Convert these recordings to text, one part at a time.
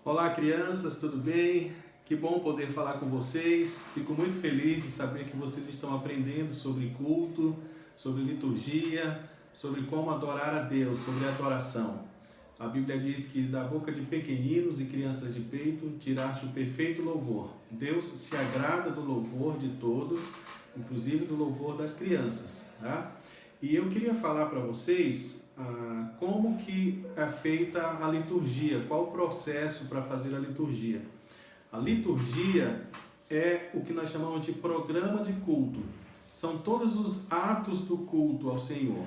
Olá, crianças, tudo bem? Que bom poder falar com vocês. Fico muito feliz de saber que vocês estão aprendendo sobre culto, sobre liturgia, sobre como adorar a Deus, sobre adoração. A Bíblia diz que da boca de pequeninos e crianças de peito tiraste o perfeito louvor. Deus se agrada do louvor de todos, inclusive do louvor das crianças, tá? E eu queria falar para vocês como que é feita a liturgia, qual o processo para fazer a liturgia. A liturgia é o que nós chamamos de programa de culto. São todos os atos do culto ao Senhor.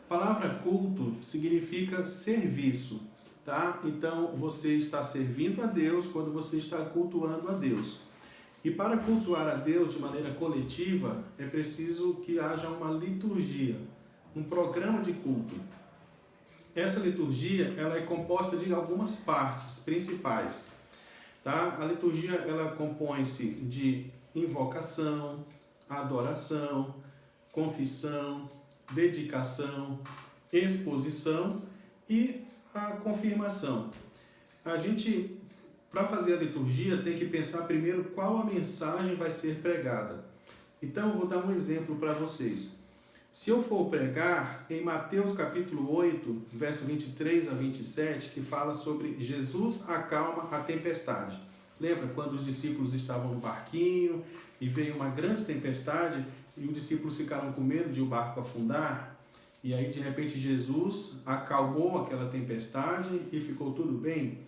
A palavra culto significa serviço, tá? Então você está servindo a Deus quando você está cultuando a Deus. E para cultuar a Deus de maneira coletiva, é preciso que haja uma liturgia, um programa de culto. Essa liturgia ela é composta de algumas partes principais. Tá? A liturgia ela compõe-se de invocação, adoração, confissão, dedicação, exposição e a confirmação. A gente, para fazer a liturgia, tem que pensar primeiro qual a mensagem vai ser pregada. Então, eu vou dar um exemplo para vocês. Se eu for pregar em Mateus capítulo 8, verso 23 a 27, que fala sobre Jesus acalma a tempestade. Lembra quando os discípulos estavam no barquinho e veio uma grande tempestade e os discípulos ficaram com medo de o barco afundar? E aí, de repente, Jesus acalmou aquela tempestade e ficou tudo bem?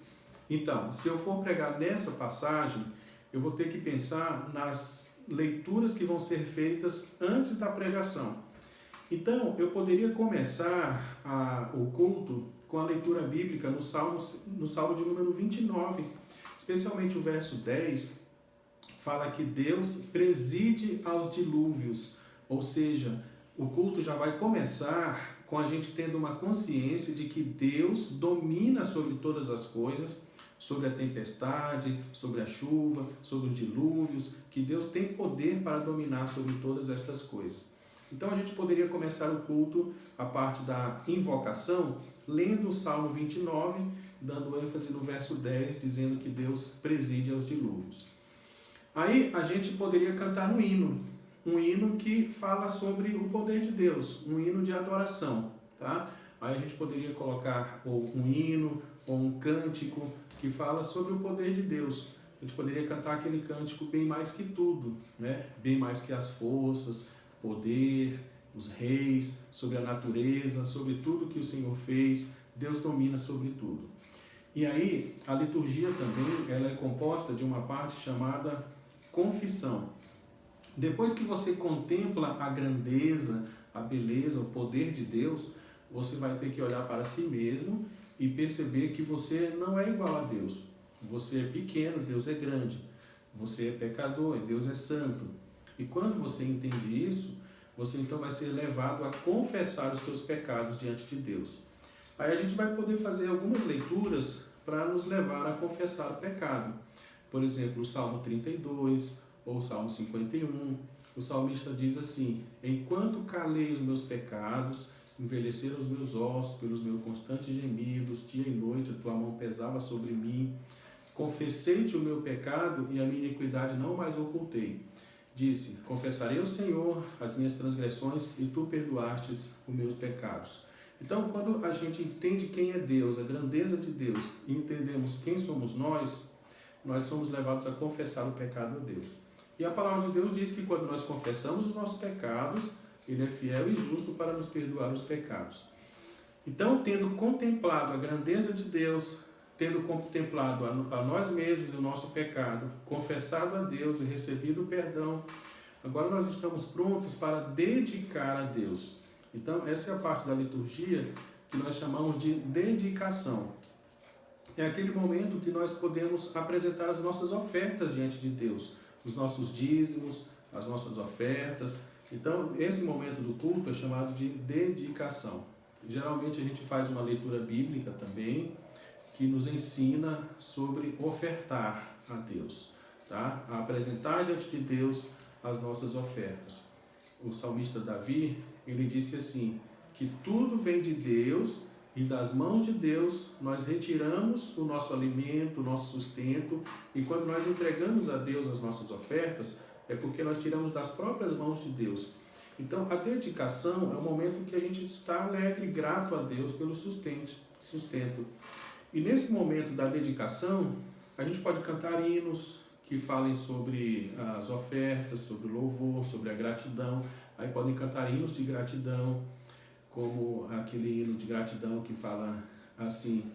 Então, se eu for pregar nessa passagem, eu vou ter que pensar nas leituras que vão ser feitas antes da pregação. Então, eu poderia começar o culto com a leitura bíblica no Salmo de número 29, especialmente o verso 10, fala que Deus preside aos dilúvios, ou seja, o culto já vai começar com a gente tendo uma consciência de que Deus domina sobre todas as coisas, sobre a tempestade, sobre a chuva, sobre os dilúvios, que Deus tem poder para dominar sobre todas estas coisas. Então a gente poderia começar o culto, a parte da invocação, lendo o Salmo 29, dando ênfase no verso 10, dizendo que Deus preside aos dilúvios. Aí a gente poderia cantar um hino que fala sobre o poder de Deus, um hino de adoração, tá? Aí a gente poderia colocar um hino ou um cântico que fala sobre o poder de Deus. A gente poderia cantar aquele cântico bem mais que tudo, né? Bem mais que as forças, poder, os reis, sobre a natureza, sobre tudo que o Senhor fez. Deus domina sobre tudo. E aí, a liturgia também ela é composta de uma parte chamada confissão. Depois que você contempla a grandeza, a beleza, o poder de Deus, você vai ter que olhar para si mesmo e perceber que você não é igual a Deus. Você é pequeno, Deus é grande. Você é pecador e Deus é santo. E quando você entende isso, você então vai ser levado a confessar os seus pecados diante de Deus. Aí a gente vai poder fazer algumas leituras para nos levar a confessar o pecado. Por exemplo, o Salmo 32 ou o Salmo 51. O salmista diz assim: enquanto calei os meus pecados, envelheceram os meus ossos pelos meus constantes gemidos, dia e noite a tua mão pesava sobre mim. Confessei-te o meu pecado e a minha iniquidade não mais ocultei. Disse: confessarei ao Senhor as minhas transgressões e tu perdoastes os meus pecados. Então, quando a gente entende quem é Deus, a grandeza de Deus, e entendemos quem somos nós somos levados a confessar o pecado a Deus. E a palavra de Deus diz que quando nós confessamos os nossos pecados, Ele é fiel e justo para nos perdoar os pecados. Então, tendo contemplado a grandeza de Deus, tendo contemplado a nós mesmos e o nosso pecado, confessado a Deus e recebido o perdão, agora nós estamos prontos para dedicar a Deus. Então, essa é a parte da liturgia que nós chamamos de dedicação. É aquele momento que nós podemos apresentar as nossas ofertas diante de Deus, os nossos dízimos, as nossas ofertas. Então, esse momento do culto é chamado de dedicação. Geralmente a gente faz uma leitura bíblica também, que nos ensina sobre ofertar a Deus, tá? A apresentar diante de Deus as nossas ofertas. O salmista Davi, ele disse assim, que tudo vem de Deus E das mãos de Deus nós retiramos o nosso alimento, o nosso sustento, e quando nós entregamos a Deus as nossas ofertas, é porque nós tiramos das próprias mãos de Deus. Então a dedicação é o momento que a gente está alegre, grato a Deus pelo sustento. E nesse momento da dedicação, a gente pode cantar hinos que falem sobre as ofertas, sobre o louvor, sobre a gratidão. Aí podem cantar hinos de gratidão, como aquele hino de gratidão que fala assim,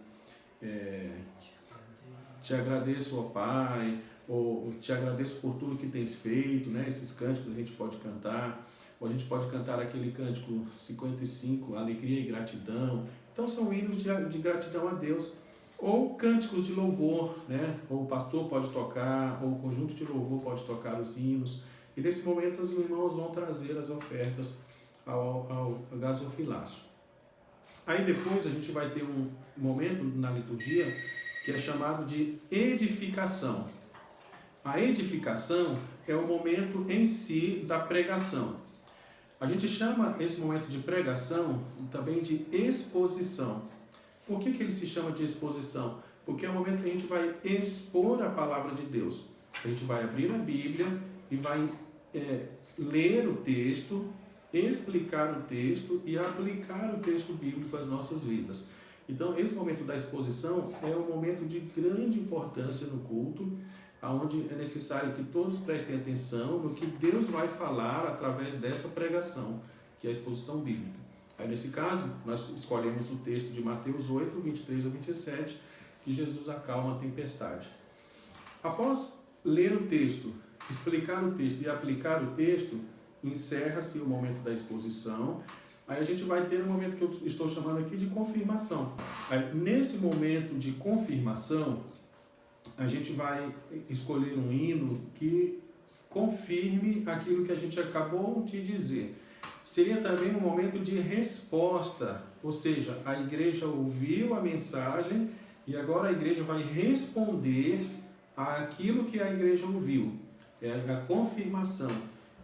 te agradeço, ó Pai, ou te agradeço por tudo que tens feito, né? Esses cânticos a gente pode cantar, ou a gente pode cantar aquele cântico 55, alegria e gratidão. Então são hinos de gratidão a Deus, ou cânticos de louvor, né? Ou o pastor pode tocar, ou o conjunto de louvor pode tocar os hinos, e nesse momento os irmãos vão trazer as ofertas ao gasofilaço. Aí depois a gente vai ter um momento na liturgia que é chamado de edificação. A edificação é o momento em si da pregação. A gente chama esse momento de pregação também de exposição. Por que ele se chama de exposição? Porque é o momento que a gente vai expor a palavra de Deus. A gente vai abrir a Bíblia e vai ler o texto, explicar o texto e aplicar o texto bíblico às nossas vidas. Então, esse momento da exposição é um momento de grande importância no culto, onde é necessário que todos prestem atenção no que Deus vai falar através dessa pregação, que é a exposição bíblica. Aí, nesse caso, nós escolhemos o texto de Mateus 8, 23 a 27, que Jesus acalma a tempestade. Após ler o texto, explicar o texto e aplicar o texto, encerra-se o momento da exposição. Aí a gente vai ter um momento que eu estou chamando aqui de confirmação. Aí, nesse momento de confirmação, a gente vai escolher um hino que confirme aquilo que a gente acabou de dizer. Seria também um momento de resposta, ou seja, a igreja ouviu a mensagem e agora a igreja vai responder àquilo que a igreja ouviu. É a confirmação.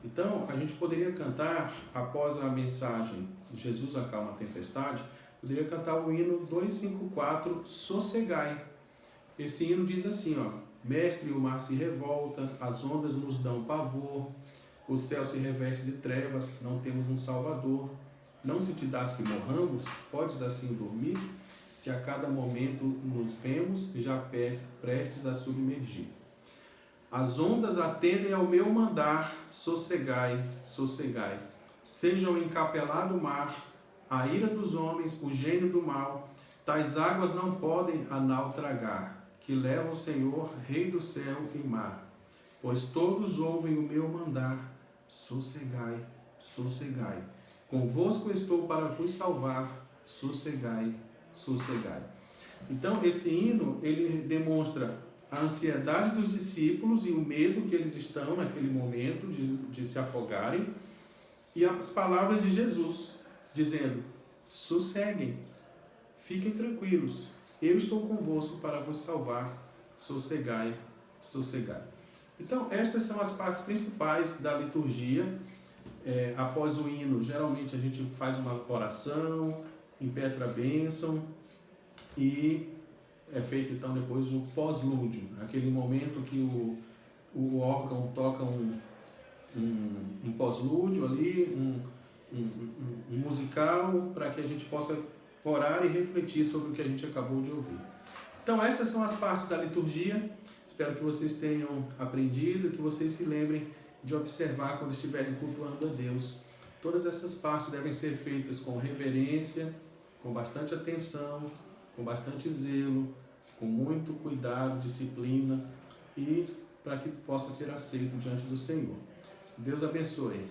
Então, a gente poderia cantar, após a mensagem Jesus acalma a tempestade, poderia cantar o hino 254, Sossegai. Esse hino diz assim, ó: Mestre, o mar se revolta, as ondas nos dão pavor, o céu se reveste de trevas, não temos um Salvador. Não se te dás que morramos, podes assim dormir, se a cada momento nos vemos, já prestes a submergir. As ondas atendem ao meu mandar, sossegai, sossegai. Seja o encapelado mar, a ira dos homens, o gênio do mal, tais águas não podem a nau tragar, que leva o Senhor, Rei do céu e mar. Pois todos ouvem o meu mandar, sossegai, sossegai. Convosco estou para vos salvar, sossegai, sossegai. Então, esse hino, ele demonstra a ansiedade dos discípulos e o medo que eles estão naquele momento de se afogarem, e as palavras de Jesus, dizendo: sosseguem, fiquem tranquilos, eu estou convosco para vos salvar, sossegai, sossegai. Então, estas são as partes principais da liturgia. Após o hino, geralmente a gente faz uma oração, impetra a bênção e é feito então depois o pós-lúdio, aquele momento que o órgão toca um pós-lúdio ali, um musical, para que a gente possa orar e refletir sobre o que a gente acabou de ouvir. Então estas são as partes da liturgia. Espero que vocês tenham aprendido, que vocês se lembrem de observar quando estiverem cultuando a Deus. Todas essas partes devem ser feitas com reverência, com bastante atenção, com bastante zelo, com muito cuidado, disciplina, e para que possa ser aceito diante do Senhor. Deus abençoe.